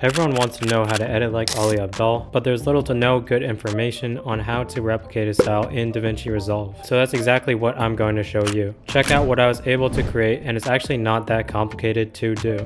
Everyone wants to know how to edit like Ali Abdaal, but there's little to no good information on how to replicate his style in Davinci Resolve. So that's exactly what I'm going to show you. Check out what I was able to create, and it's actually not that complicated to do.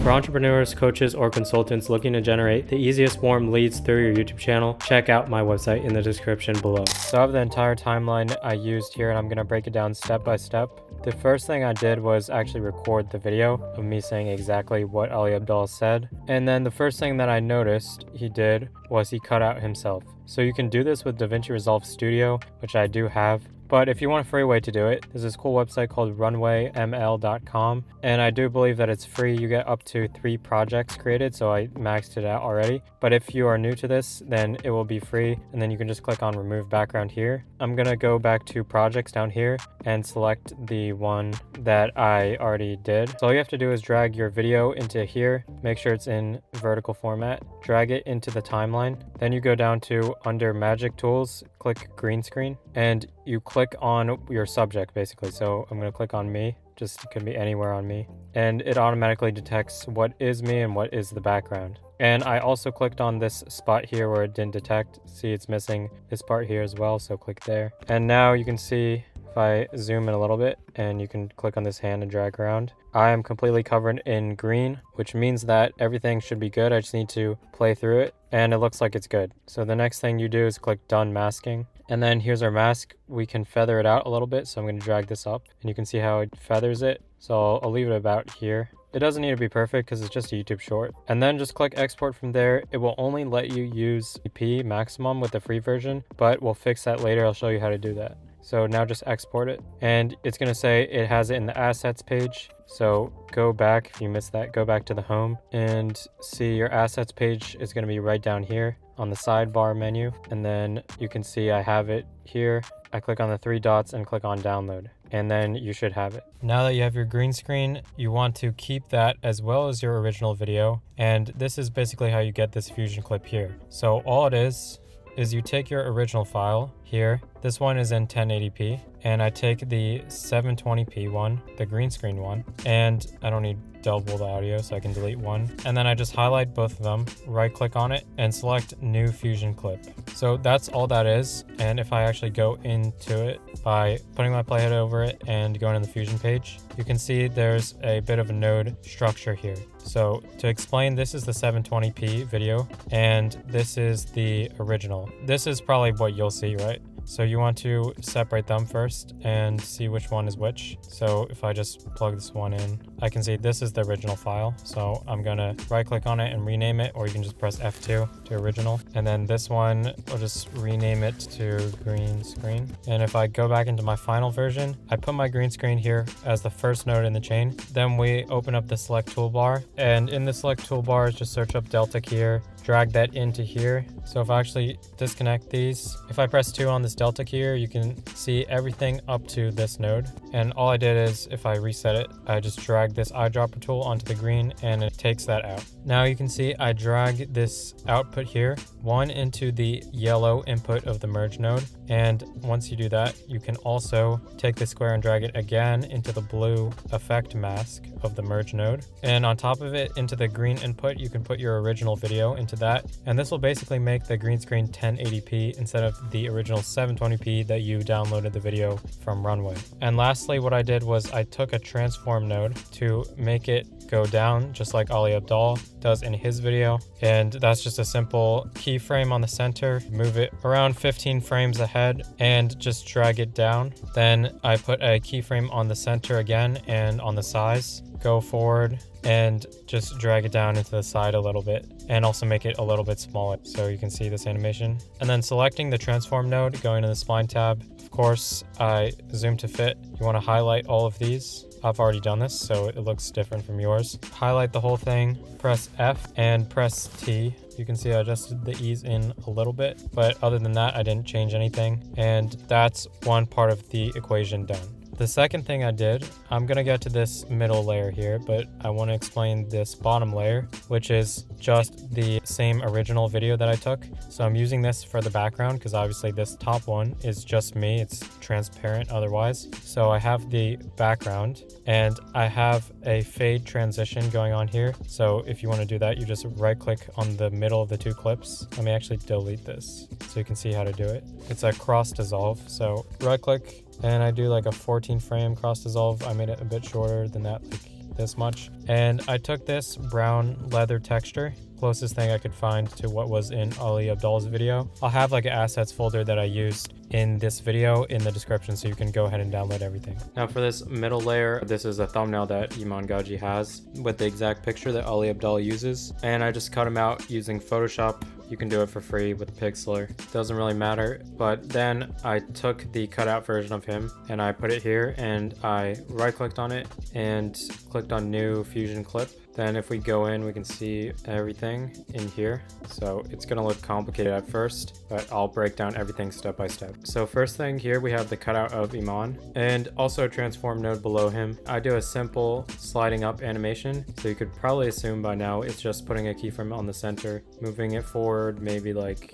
For entrepreneurs, coaches, or consultants looking to generate the easiest warm leads through your YouTube channel, check out my website in the description below. So I have the entire timeline I used here, and I'm going to break it down step by step. The first thing I did was actually record the video of me saying exactly what Ali Abdaal said. And then the first thing that I noticed he did was he cut out himself. So you can do this with Davinci Resolve Studio, which I do have. But if you want a free way to do it, there's this cool website called runwayml.com, and I do believe that it's free. You get up to 3 projects created, so I maxed it out already. But if you are new to this, then it will be free, and then you can just click on remove background here. I'm gonna go back to projects down here and select the one that I already did. So all you have to do is drag your video into here, make sure it's in vertical format, drag it into the timeline. Then you go down to under magic tools, click green screen, and you click on your subject basically. So I'm going to click on me, just it could be anywhere on me, and it automatically detects what is me and what is the background. And I also clicked on this spot here where it didn't detect. See, it's missing this part here as well, so click there. And now you can see if I zoom in a little bit, and you can click on this hand and drag around, I am completely covered in green, which means that everything should be good. I just need to play through it, and it looks like it's good. So the next thing you do is click done masking. And then here's our mask. We can feather it out a little bit, so I'm going to drag this up, and you can see how it feathers it. So I'll leave it about here. It doesn't need to be perfect because it's just a YouTube short. And then just click export from there. It will only let you use EP maximum with the free version, but we'll fix that later. I'll show you how to do that. So now just export it, and it's going to say it has it in the assets page. So go back, if you missed that, go back to the home and see your assets page is going to be right down here on the sidebar menu. And then you can see I have it here. I click on the 3 dots and click on download, and then you should have it. Now that you have your green screen, you want to keep that as well as your original video. And this is basically how you get this fusion clip here. So all it is you take your original file here. This one is in 1080p, and I take the 720p one, the green screen one, and I don't need double the audio, so I can delete one. And then I just highlight both of them, right click on it, and select new fusion clip. So that's all that is. And if I actually go into it by putting my playhead over it and going in the fusion page, you can see there's a bit of a node structure here. So to explain, this is the 720p video, and this is the original. This is probably what you'll see, right? So you want to separate them first and see which one is which. So if I just plug this one in, I can see this is the original file. So I'm gonna right click on it and rename it, or you can just press F2 to original. And then this one, I'll just rename it to green screen. And if I go back into my final version, I put my green screen here as the first node in the chain. Then we open up the select toolbar, and in the select toolbar, just search up Delta here, drag that into here. So if I actually disconnect these, if I press 2 on this Delta key here, you can see everything up to this node. And all I did is, if I reset it, I just drag this eyedropper tool onto the green, and it takes that out. Now you can see I drag this output here, one into the yellow input of the merge node. And once you do that, you can also take the square and drag it again into the blue effect mask of the merge node. And on top of it, into the green input, you can put your original video into that. And this will basically make the green screen 1080p instead of the original 720p that you downloaded the video from Runway. And lastly, what I did was I took a transform node to make it go down just like Ali Abdaal does in his video. And that's just a simple keyframe on the center, move it around 15 frames ahead and just drag it down. Then I put a keyframe on the center again and on the size, go forward and just drag it down into the side a little bit, and also make it a little bit smaller so you can see this animation. And then selecting the transform node, going to the spline tab. Of course, I zoom to fit. You want to highlight all of these. I've already done this, so it looks different from yours. Highlight the whole thing, press F and press T. You can see I adjusted the ease in a little bit, but other than that, I didn't change anything. And that's one part of the equation done. The second thing I did, I'm gonna get to this middle layer here, but I want to explain this bottom layer, which is just the same original video that I took. So I'm using this for the background because obviously this top one is just me. It's transparent otherwise. So I have the background and I have a fade transition going on here. So if you want to do that, you just right click on the middle of the two clips. Let me actually delete this so you can see how to do it. It's a cross dissolve. So right click and I do like a 14 frame cross dissolve. I made it a bit shorter than that, like this much. And I took this brown leather texture, closest thing I could find to what was in Ali Abdaal's video. I'll have like an assets folder that I used in this video in the description so you can go ahead and download everything. Now for this middle layer, this is a thumbnail that Iman Gadzhi has with the exact picture that Ali Abdaal uses. And I just cut him out using Photoshop. You can do it for free with Pixlr. Doesn't really matter. But then I took the cutout version of him and I put it here and I right clicked on it and clicked on new fusion clip. Then if we go in, we can see everything in here. So it's gonna look complicated at first, but I'll break down everything step by step. So first thing here, we have the cutout of Iman and also a transform node below him. I do a simple sliding up animation. So you could probably assume by now it's just putting a keyframe on the center, moving it forward, maybe like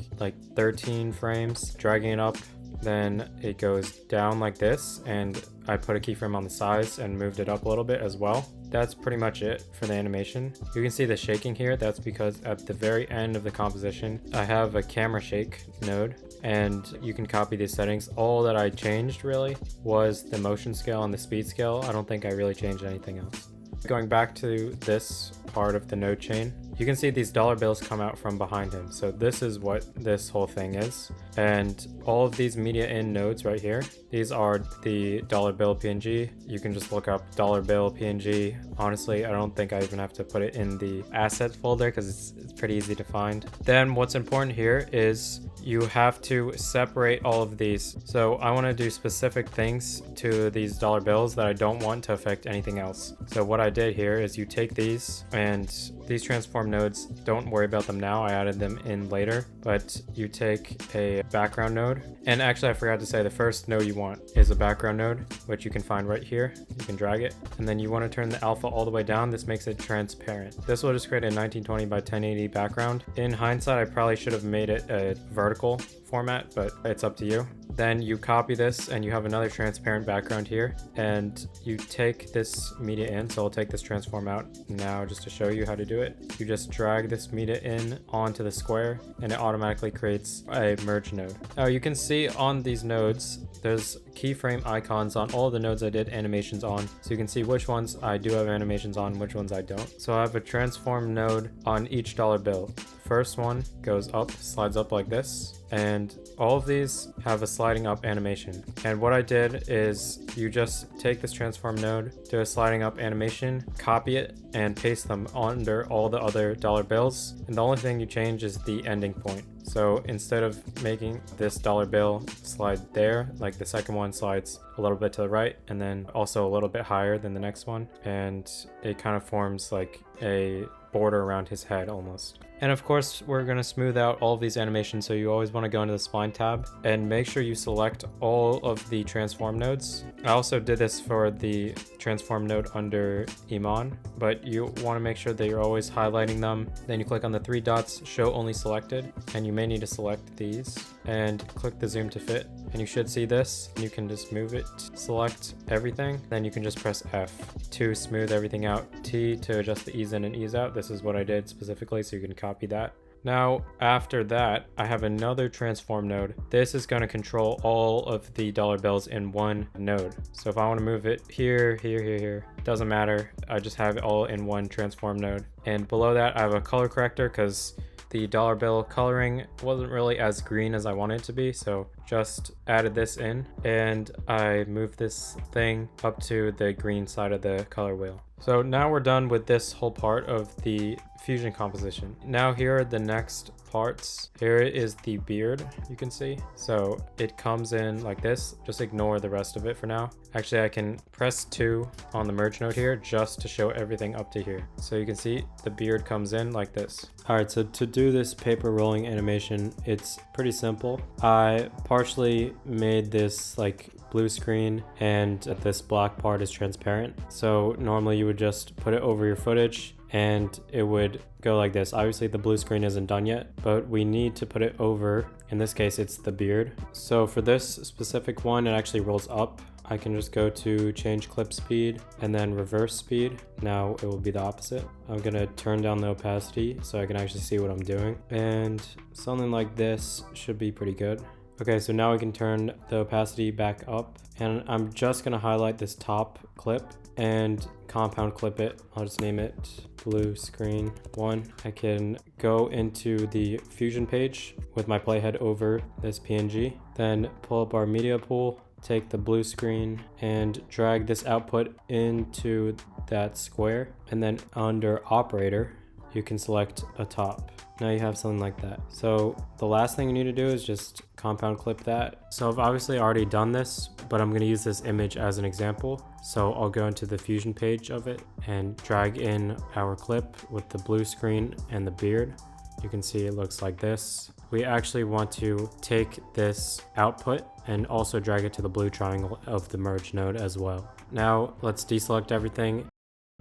13 frames, dragging it up. Then it goes down like this, and I put a keyframe on the sides and moved it up a little bit as well. That's pretty much it for the animation. You can see the shaking here. That's because at the very end of the composition, I have a camera shake node, and you can copy these settings. All that I changed really was the motion scale and the speed scale. I don't think I really changed anything else. Going back to this part of the node chain, you can see these dollar bills come out from behind him. So this is what this whole thing is. And all of these media in nodes right here, these are the dollar bill PNG. You can just look up dollar bill PNG. Honestly, I don't think I even have to put it in the assets folder because it's pretty easy to find. Then what's important here is you have to separate all of these. So I want to do specific things to these dollar bills that I don't want to affect anything else. So what I did here is you take these, and these transform nodes, don't worry about them now, I added them in later, but you take a background node. And actually I forgot to say the first node you want is a background node, which you can find right here. You can drag it, and then you want to turn the alpha all the way down. This makes it transparent. This will just create a 1920 by 1080 background. In hindsight, I probably should have made it a vertical format, but it's up to you. Then you copy this and you have another transparent background here, and you take this media in. So I'll take this transform out now just to show you how to do it. You just drag this media in onto the square and it automatically creates a merge node. Now you can see on these nodes, there's keyframe icons on all the nodes I did animations on. So you can see which ones I do have animations on, which ones I don't. So I have a transform node on each dollar bill. The first one goes up, slides up like this. And all of these have a sliding up animation. And what I did is you just take this transform node, do a sliding up animation, copy it, and paste them under all the other dollar bills. And the only thing you change is the ending point. So instead of making this dollar bill slide there, like the second one slides a little bit to the right and then also a little bit higher than the next one. And it kind of forms like a border around his head almost. And of course, we're going to smooth out all of these animations. So you always want to go into the spline tab and make sure you select all of the transform nodes. I also did this for the transform node under Iman, but you want to make sure that you're always highlighting them. Then you click on the three dots, show only selected, and you may need to select these and click the zoom to fit. And you should see this. You can just move it, select everything. Then you can just press F to smooth everything out. T to adjust the ease in and ease out. This is what I did specifically, so you can copy that. Now, after that, I have another transform node. This is going to control all of the dollar bills in one node. So if I want to move it here, doesn't matter. I just have it all in one transform node. And below that, I have a color corrector because the dollar bill coloring wasn't really as green as I wanted it to be, so just added this in and I moved this thing up to the green side of the color wheel. So now we're done with this whole part of the fusion composition. Now here are the next parts. Here is the beard, you can see. So it comes in like this. Just ignore the rest of it for now. Actually, I can press 2 on the merge node here just to show everything up to here. So you can see the beard comes in like this. All right, so to do this paper rolling animation, it's pretty simple. I partially made this like blue screen and this black part is transparent. So normally you would just put it over your footage and it would go like this. Obviously the blue screen isn't done yet, but we need to put it over. In this case, it's the beard. So for this specific one, it actually rolls up. I can just go to change clip speed and then reverse speed. Now it will be the opposite. I'm gonna turn down the opacity so I can actually see what I'm doing. And something like this should be pretty good. Okay, so now we can turn the opacity back up, and I'm just gonna highlight this top clip and compound clip it. I'll just name it blue screen 1. I can go into the Fusion page with my playhead over this PNG, then pull up our media pool, take the blue screen and drag this output into that square, and then under operator, you can select a top. Now you have something like that. So the last thing you need to do is just compound clip that. So I've obviously already done this, but I'm gonna use this image as an example. So I'll go into the Fusion page of it and drag in our clip with the blue screen and the beard. You can see it looks like this. We actually want to take this output and also drag it to the blue triangle of the merge node as well. Now let's deselect everything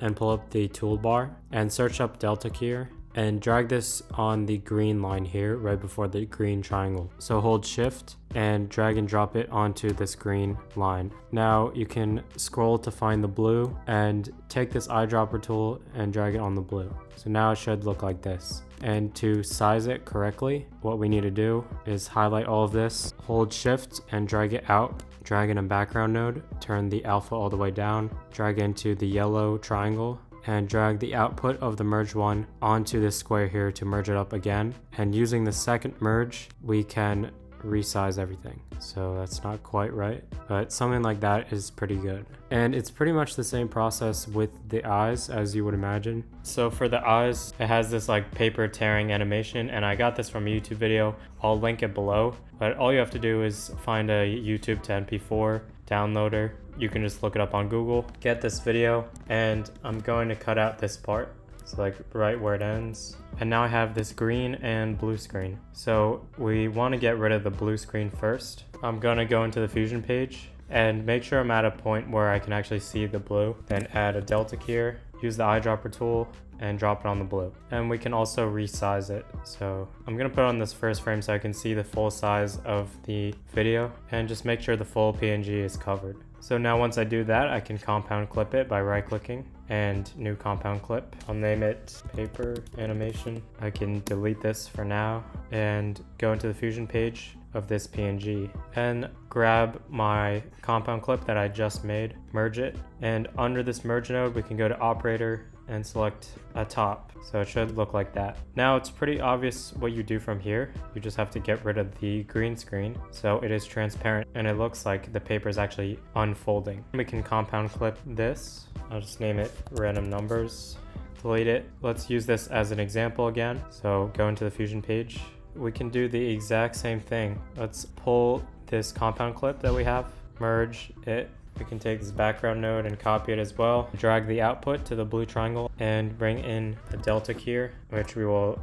and pull up the toolbar and search up delta key here and drag this on the green line here right before the green triangle. So hold shift and drag and drop it onto this green line. Now you can scroll to find the blue and take this eyedropper tool and drag it on the blue. So now it should look like this. And to size it correctly, what we need to do is highlight all of this, hold shift and drag it out, drag in a background node, turn the alpha all the way down, drag into the yellow triangle, and drag the output of the merge one onto this square here to merge it up again. And using the second merge, we can resize everything. So that's not quite right, but something like that is pretty good. And it's pretty much the same process with the eyes as you would imagine. So for the eyes, it has this like paper tearing animation, and I got this from a YouTube video. I'll link it below, but all you have to do is find a YouTube to MP4 downloader. You can just look it up on Google, get this video, and I'm going to cut out this part. So like right where it ends. And now I have this green and blue screen. So we want to get rid of the blue screen first. I'm going to go into the Fusion page and make sure I'm at a point where I can actually see the blue. Then add a delta key here, use the eyedropper tool and drop it on the blue. And we can also resize it. So I'm going to put on this first frame so I can see the full size of the video and just make sure the full PNG is covered. So now once I do that, I can compound clip it by right clicking and new compound clip. I'll name it paper animation. I can delete this for now and go into the Fusion page of this PNG and grab my compound clip that I just made, merge it, and under this merge node we can go to operator and select a top. So it should look like that. Now it's pretty obvious what you do from here. You just have to get rid of the green screen so it is transparent and it looks like the paper is actually unfolding. We can compound clip this. I'll just name it random numbers, delete it. Let's use this as an example again. So go into the Fusion page. We can do the exact same thing. Let's pull this compound clip that we have, merge it. We can take this background node and copy it as well. Drag the output to the blue triangle and bring in the delta key here, which we will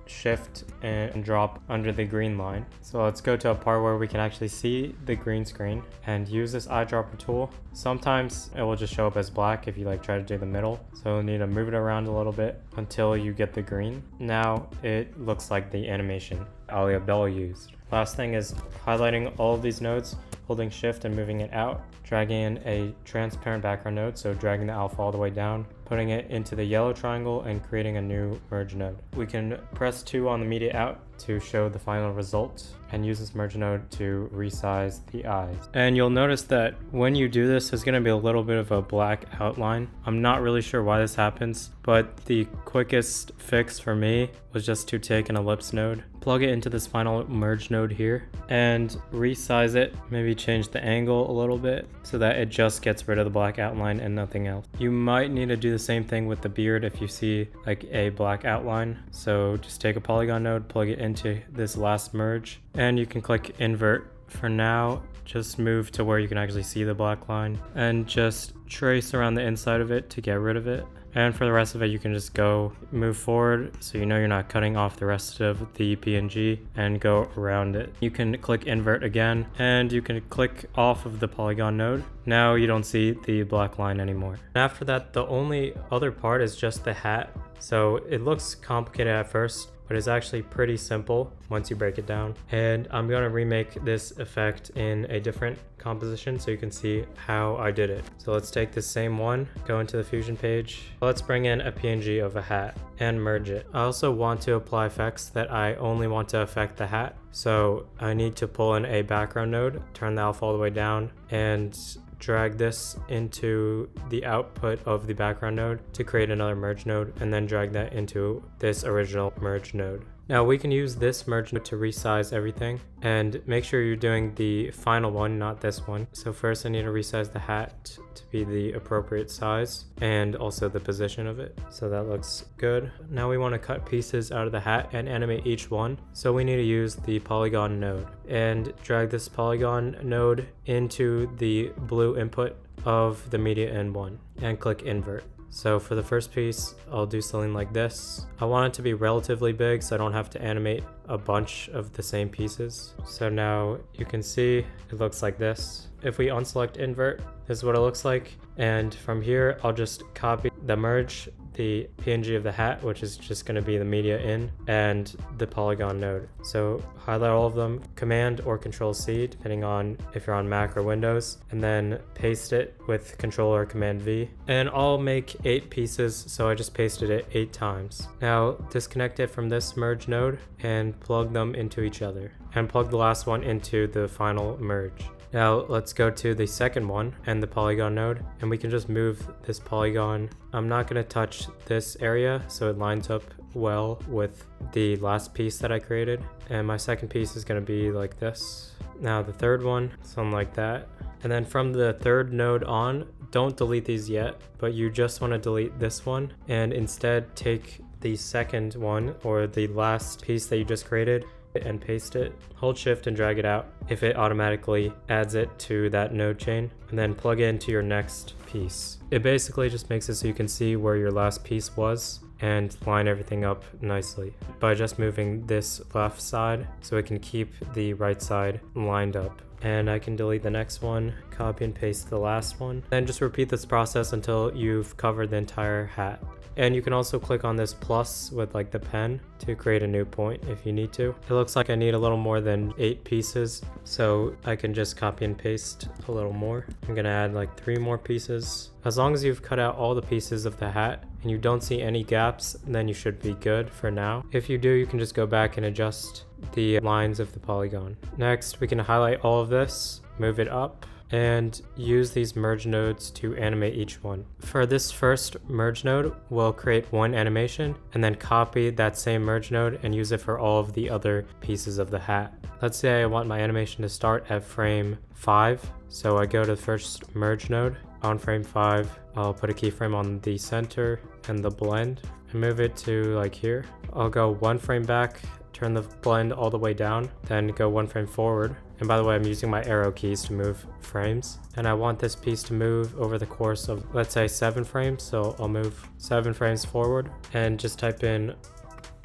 shift and drop under the green line. So let's go to a part where we can actually see the green screen and use this eyedropper tool. Sometimes it will just show up as black if you like try to do the middle. So you'll need to move it around a little bit until you get the green. Now it looks like the animation Ali Abdaal used. Last thing is highlighting all of these nodes, holding shift and moving it out, dragging in a transparent background node, so dragging the alpha all the way down, putting it into the yellow triangle and creating a new merge node. We can press 2 on the media out to show the final result and use this merge node to resize the eyes. And you'll notice that when you do this, there's going to be a little bit of a black outline. I'm not really sure why this happens, but the quickest fix for me was just to take an ellipse node, plug it into this final merge node here, and resize it, maybe change the angle a little bit so that it just gets rid of the black outline and nothing else. You might need to do the same thing with the beard if you see like a black outline. So just take a polygon node, plug it into this last merge, and you can click invert. For now, just move to where you can actually see the black line and just trace around the inside of it to get rid of it. And for the rest of it, you can just go move forward so you know you're not cutting off the rest of the PNG and go around it. You can click invert again and you can click off of the polygon node. Now you don't see the black line anymore. After that, the only other part is just the hat. So it looks complicated at first, but it's actually pretty simple once you break it down. And I'm going to remake this effect in a different composition so you can see how I did it. So let's take the same one, go into the Fusion page. Let's bring in a PNG of a hat and merge it. I also want to apply effects that I only want to affect the hat. So I need to pull in a background node, turn the alpha all the way down, and drag this into the output of the background node to create another merge node, and then drag that into this original merge node. Now we can use this merge node to resize everything, and make sure you're doing the final one, not this one. So first I need to resize the hat to be the appropriate size and also the position of it. So that looks good. Now we want to cut pieces out of the hat and animate each one. So we need to use the polygon node and drag this polygon node into the blue input of the media N1 and click invert. So for the first piece, I'll do something like this. I want it to be relatively big so I don't have to animate a bunch of the same pieces. So now you can see it looks like this. If we unselect invert, this is what it looks like. And from here, I'll just copy the merge, the PNG of the hat, which is just going to be the media in, and the polygon node. So highlight all of them, Command or Control C, depending on if you're on Mac or Windows, and then paste it with Control or Command V. And I'll make 8 pieces, so I just pasted it 8 times. Now disconnect it from this merge node and plug them into each other, and plug the last one into the final merge. Now let's go to the second one and the polygon node, and we can just move this polygon. I'm not going to touch this area so it lines up well with the last piece that I created. And my second piece is going to be like this. Now the third one, something like that. And then from the third node on, don't delete these yet, but you just want to delete this one and instead take the second one or the last piece that you just created and paste it. Hold shift and drag it out if it automatically adds it to that node chain, and then plug it into your next piece. It basically just makes it so you can see where your last piece was and line everything up nicely by just moving this left side so it can keep the right side lined up. And I can delete the next one, copy and paste the last one, then just repeat this process until you've covered the entire hat. And you can also click on this plus with like the pen to create a new point if you need to. It looks like I need a little more than 8 pieces, so I can just copy and paste a little more. I'm gonna add like 3 more pieces. As long as you've cut out all the pieces of the hat and you don't see any gaps, then you should be good for now. If you do, you can just go back and adjust the lines of the polygon. Next, we can highlight all of this, move it up, and use these merge nodes to animate each one. For this first merge node, we'll create one animation and then copy that same merge node and use it for all of the other pieces of the hat. Let's say I want my animation to start at frame 5. So I go to the first merge node. On frame 5, I'll put a keyframe on the center and the blend and move it to like here. I'll go 1 frame back, turn the blend all the way down, then go 1 frame forward. And by the way, I'm using my arrow keys to move frames. And I want this piece to move over the course of, let's say, 7 frames. So I'll move 7 frames forward and just type in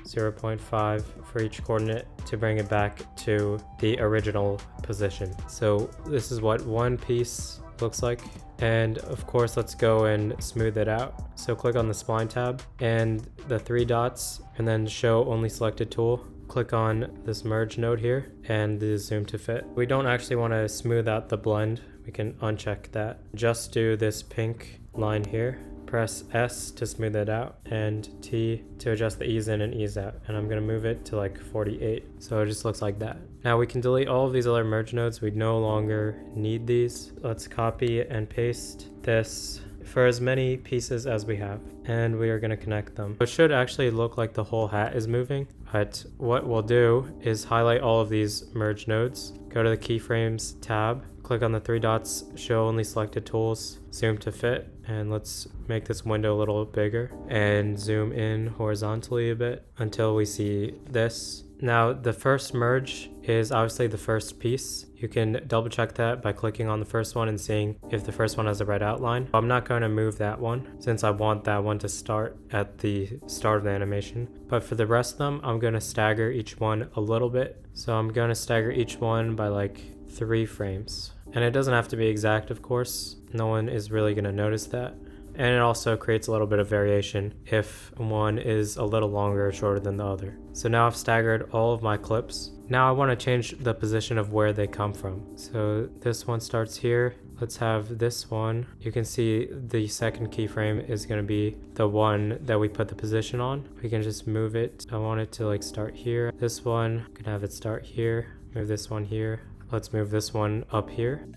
0.5 for each coordinate to bring it back to the original position. So this is what one piece looks like. And of course, let's go and smooth it out. So click on the spline tab and the 3 dots and then show only selected tool. Click on this merge node here and the zoom to fit. We don't actually want to smooth out the blend. We can uncheck that. Just do this pink line here. Press S to smooth it out and T to adjust the ease in and ease out. And I'm going to move it to like 48. So it just looks like that. Now we can delete all of these other merge nodes. We no longer need these. Let's copy and paste this for as many pieces as we have, and we are going to connect them. It should actually look like the whole hat is moving, but what we'll do is highlight all of these merge nodes, go to the keyframes tab, click on the 3 dots, show only selected tools, zoom to fit, and let's make this window a little bigger and zoom in horizontally a bit until we see this. Now the first merge is obviously the first piece. You can double check that by clicking on the first one and seeing if the first one has the right outline. I'm not going to move that one since I want that one to start at the start of the animation. But for the rest of them, I'm going to stagger each one a little bit. So I'm going to stagger each one by like 3 frames. And it doesn't have to be exact, of course. No one is really going to notice that. And it also creates a little bit of variation if one is a little longer or shorter than the other. So now I've staggered all of my clips. Now I want to change the position of where they come from. So this one starts here. Let's have this one. You can see the second keyframe is going to be the one that we put the position on. We can just move it. I want it to like start here. This one, can have it start here. Move this one here. Let's move this one up here.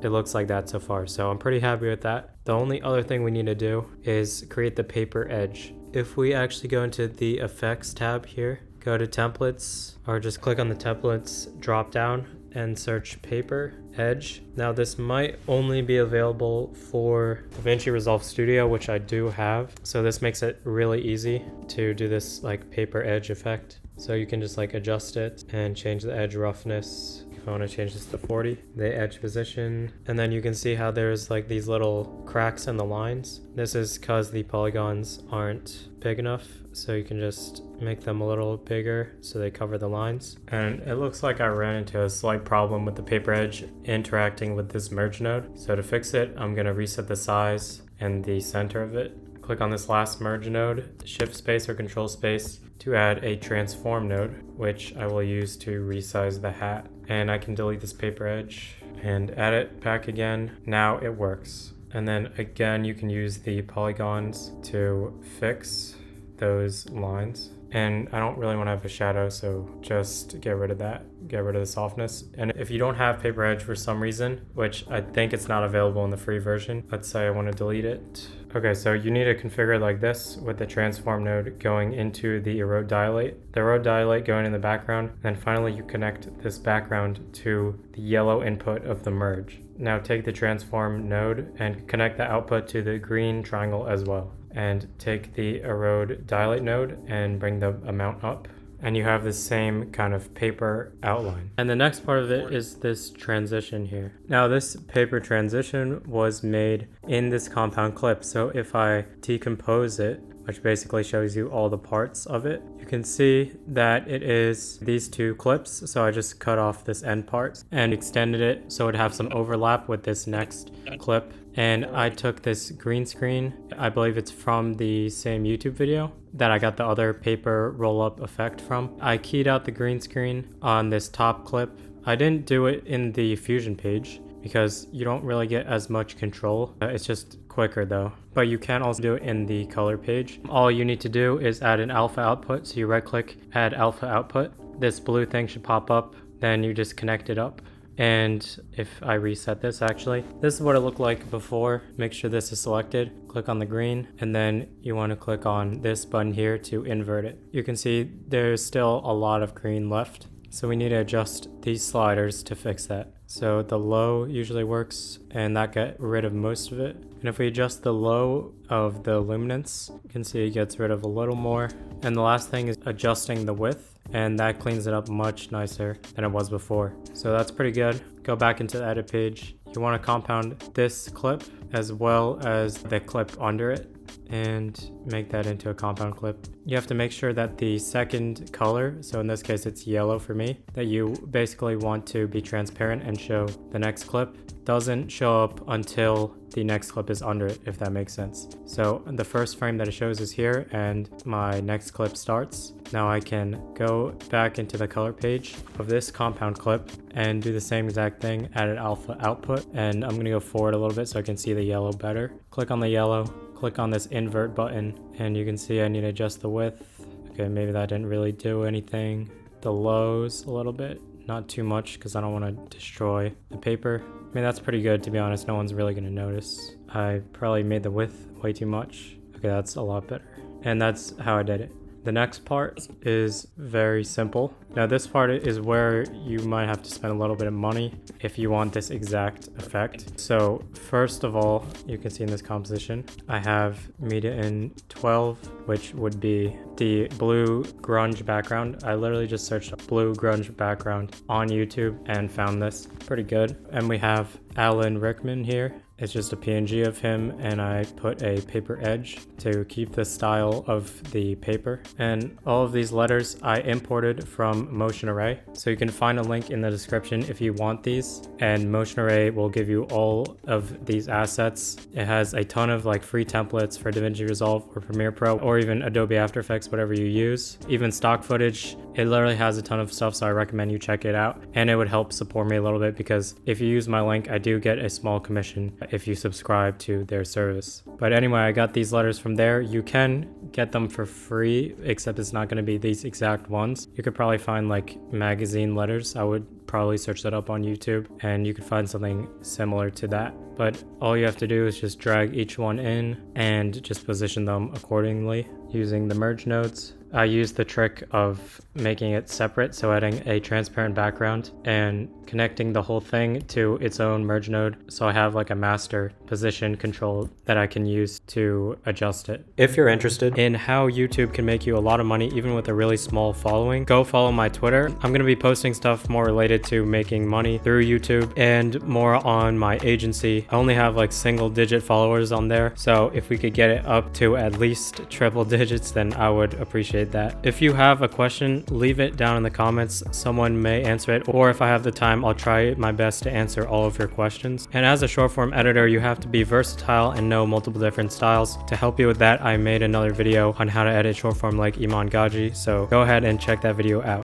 It looks like that so far, so I'm pretty happy with that. The only other thing we need to do is create the paper edge. If we actually go into the effects tab here, go to templates, or just click on the templates drop down and search paper edge. Now this might only be available for Davinci Resolve Studio, which I do have. So this makes it really easy to do this like paper edge effect. So you can just like adjust it and change the edge roughness. I want to change this to 40, the edge position, and then you can see how there's like these little cracks in the lines. This is because the polygons aren't big enough, so you can just make them a little bigger so they cover the lines. And it looks like I ran into a slight problem with the paper edge interacting with this merge node. So to fix it, I'm going to reset the size and the center of it. Click on this last merge node, shift space or control space to add a transform node, which I will use to resize the hat. And I can delete this paper edge and add it back again. Now it works. And then again, you can use the polygons to fix those lines. And I don't really want to have a shadow, so just get rid of that. Get rid of the softness. And if you don't have paper edge for some reason, which I think it's not available in the free version, let's say I want to delete it. Okay, so you need to configure it like this with the transform node going into the erode dilate, the erode dilate going in the background, and then finally you connect this background to the yellow input of the merge. Now take the transform node and connect the output to the green triangle as well. And take the erode dilate node and bring the amount up. And you have the same kind of paper outline. And the next part of it is this transition here. Now this paper transition was made in this compound clip. So if I decompose it, which basically shows you all the parts of it, you can see that it is these two clips. So I just cut off this end part and extended it so it'd have some overlap with this next clip. And I took this green screen, I believe it's from the same YouTube video that I got the other paper roll-up effect from. I keyed out the green screen on this top clip. I didn't do it in the Fusion page because you don't really get as much control. It's just quicker though. But you can also do it in the color page. All you need to do is add an alpha output. So you right click, add alpha output. This blue thing should pop up. Then you just connect it up. And if I reset this, actually, this is what it looked like before. Make sure this is selected, click on the green, and then you want to click on this button here to invert it. You can see there's still a lot of green left. So we need to adjust these sliders to fix that. So the low usually works and that got rid of most of it. And if we adjust the low of the luminance, you can see it gets rid of a little more. And the last thing is adjusting the width, and that cleans it up much nicer than it was before. So that's pretty good. Go back into the edit page. You want to compound this clip as well as the clip under it and make that into a compound clip. You have to make sure that the second color, so in this case it's yellow for me, that you basically want to be transparent and show the next clip doesn't show up until the next clip is under it, if that makes sense. So the first frame that it shows is here and my next clip starts. Now I can go back into the color page of this compound clip and do the same exact thing, add an alpha output, and I'm gonna go forward a little bit so I can see the yellow better. Click on the yellow, click on this invert button, and you can see I need to adjust the width. Okay, maybe that didn't really do anything. The lows a little bit, not too much because I don't want to destroy the paper. I mean, that's pretty good, to be honest. No one's really going to notice. I probably made the width way too much. Okay, that's a lot better. And that's how I did it. The next part is very simple. Now this part is where you might have to spend a little bit of money if you want this exact effect. So first of all, you can see in this composition, I have media in 12, which would be the blue grunge background. I literally just searched blue grunge background on YouTube and found this pretty good. And we have Alan Rickman here. It's just a PNG of him, and I put a paper edge to keep the style of the paper. And all of these letters I imported from Motion Array. So you can find a link in the description if you want these. And Motion Array will give you all of these assets. It has a ton of like free templates for Davinci Resolve or Premiere Pro or even Adobe After Effects, whatever you use. Even stock footage. It literally has a ton of stuff, so I recommend you check it out. And it would help support me a little bit because if you use my link, I do get a small commission if you subscribe to their service. But anyway, I got these letters from there. You can get them for free, except it's not going to be these exact ones. You could probably find like magazine letters. I would probably search that up on YouTube and you could find something similar to that. But all you have to do is just drag each one in and just position them accordingly using the merge nodes. I use the trick of making it separate, so adding a transparent background and connecting the whole thing to its own merge node, so I have like a master position control that I can use to adjust it. If you're interested in how YouTube can make you a lot of money even with a really small following, go follow my Twitter. I'm going to be posting stuff more related to making money through YouTube and more on my agency. I only have like single-digit followers on there, so if we could get it up to at least triple digits, then I would appreciate that. If you have a question, leave it down in the comments. Someone may answer it, or if I have the time, I'll try my best to answer all of your questions. And as a short form editor, you have to be versatile and know multiple different styles. To help you with that, I made another video on how to edit short form like Iman Gadzhi, so go ahead and check that video out.